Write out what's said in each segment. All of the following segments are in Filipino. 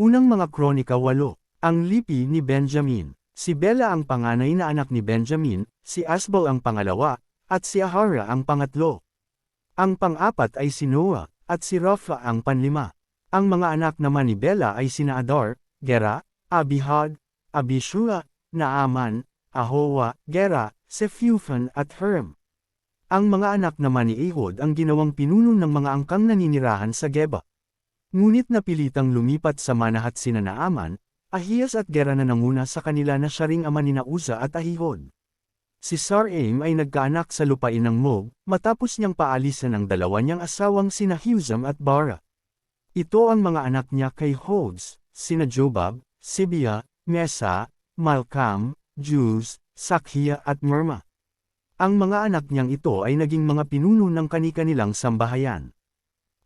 Unang mga Kronika 8. Ang lipi ni Benjamin. Si Bela ang panganay na anak ni Benjamin, si Asbel ang pangalawa, at si Ahara ang pangatlo. Ang pang-apat ay si Noah, at si Rapha ang panlima. Ang mga anak naman ni Bela ay sina Adar, Gera, Abihad, Abishua, Naaman, Ahowa, Gera, Sephufan at Herem. Ang mga anak naman ni Ehud ang ginawang pinuno ng mga angkang naninirahan sa Geba. Ngunit napilitang lumipat sa Manahat sina Naaman, Ahiyas at Gera na nanguna sa kanila na siya ring ama ni Uza at Ahihod. Si Sar-Aim ay nagkaanak sa lupain ng Moab, matapos niyang paalisan ang dalawa niyang asawang sina Huzam at Bara. Ito ang mga anak niya kay Hodes, sina Jobab, Sibia, Mesa, Malkam, Juz, Sakhia at Mirma. Ang mga anak niyang ito ay naging mga pinuno ng kani-kanilang sambahayan.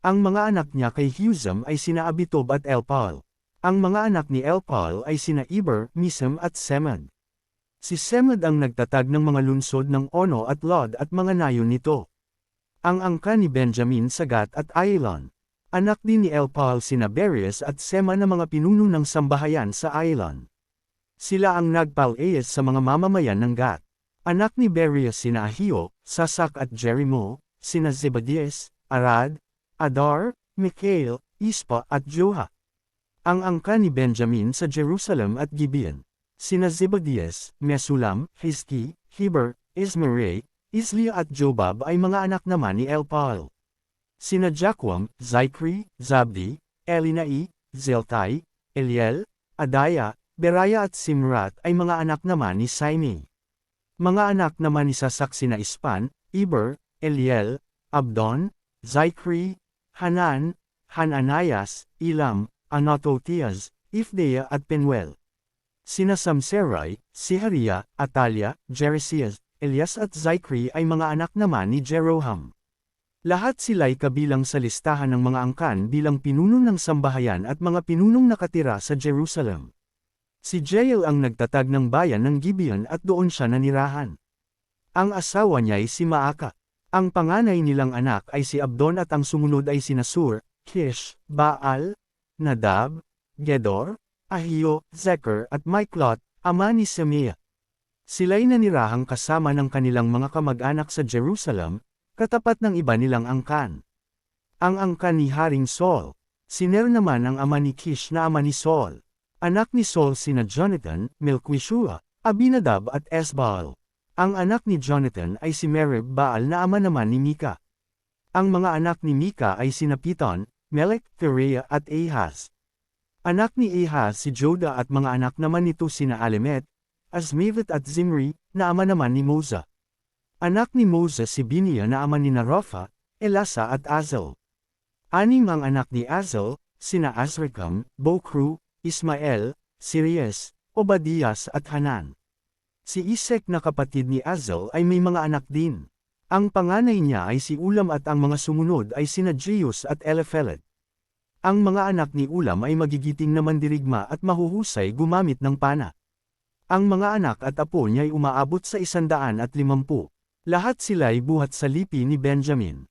Ang mga anak niya kay Huzam ay sina Abitob at Elpal. Ang mga anak ni Elpal ay sina Eber, Misam at Semad. Si Semad ang nagtatag ng mga lungsod ng Ono at Lod at mga nayon nito. Ang angka ni Benjamin Sagat at Ailon. Anak din ni Elpal sina Berias at Sema na mga pinuno ng sambahayan sa Ailon. Sila ang nagpal-ayas sa mga mamamayan ng Gat. Anak ni Berias sina Ahio, Sasak at Jerimo, sina Zebadias, Arad, Adar, Mikhael, Ispa at Joha. Ang angka ni Benjamin sa Jerusalem at Gibeon. Sina Zebadias, Mesulam, Hizki, Heber, Ismere, Islia at Jobab ay mga anak naman ni Elpal. Sina Jaquam, Zikri, Zabdi, Elinai, Zeltai, Eliel, Adaya, Beraya at Simrat ay mga anak naman ni Simei. Mga anak naman ni Sasak sina Ispan, Eber, Eliel, Abdon, Zikri, Hanan, Hananayas, Ilam, Anatotias, Ifdea at Penuel. Sina Samserai, Siharia, Atalia, Jeresias, Elias at Zikri ay mga anak naman ni Jeroham. Lahat sila'y kabilang sa listahan ng mga angkan bilang pinuno ng sambahayan at mga pinunong nakatira sa Jerusalem. Si Jael ang nagtatag ng bayan ng Gibeon at doon siya nanirahan. Ang asawa niya ay si Maaka. Ang panganay nilang anak ay si Abdon at ang sumunod ay sina Sur, Kish, Baal, Nadab, Gedor, Ahio, Zeker at Miklot, ama ni Semea. Sila'y nanirahang kasama ng kanilang mga kamag-anak sa Jerusalem, katapat ng iba nilang angkan. Ang angkan ni Haring Saul. Si Ner naman ang ama ni Kish na ama ni Saul. Anak ni Saul sina Jonathan, Melquishua, Abinadab at Esbaal. Ang anak ni Jonathan ay si Merib Baal na ama naman ni Mika. Ang mga anak ni Mika ay sina Piton, Melech, Terea at Ahaz. Anak ni Ahaz si Joda at mga anak naman nito sina Alemet, Azmavet at Zimri, na ama naman ni Moza. Anak ni Moza si Binia na ama ni Rapha, Elasa at Azel. Anim ang anak ni Azel, sina Azrikam, Bokru, Ismael, Sirias, Obadias at Hanan. Si Isek na kapatid ni Azel ay may mga anak din. Ang panganay niya ay si Ulam at ang mga sumunod ay sina Jeus at Eliphelet. Ang mga anak ni Ulam ay magigiting na mandirigma at mahuhusay gumamit ng pana. Ang mga anak at apo niya ay umaabot sa 150. Lahat sila ay buhat sa lipi ni Benjamin.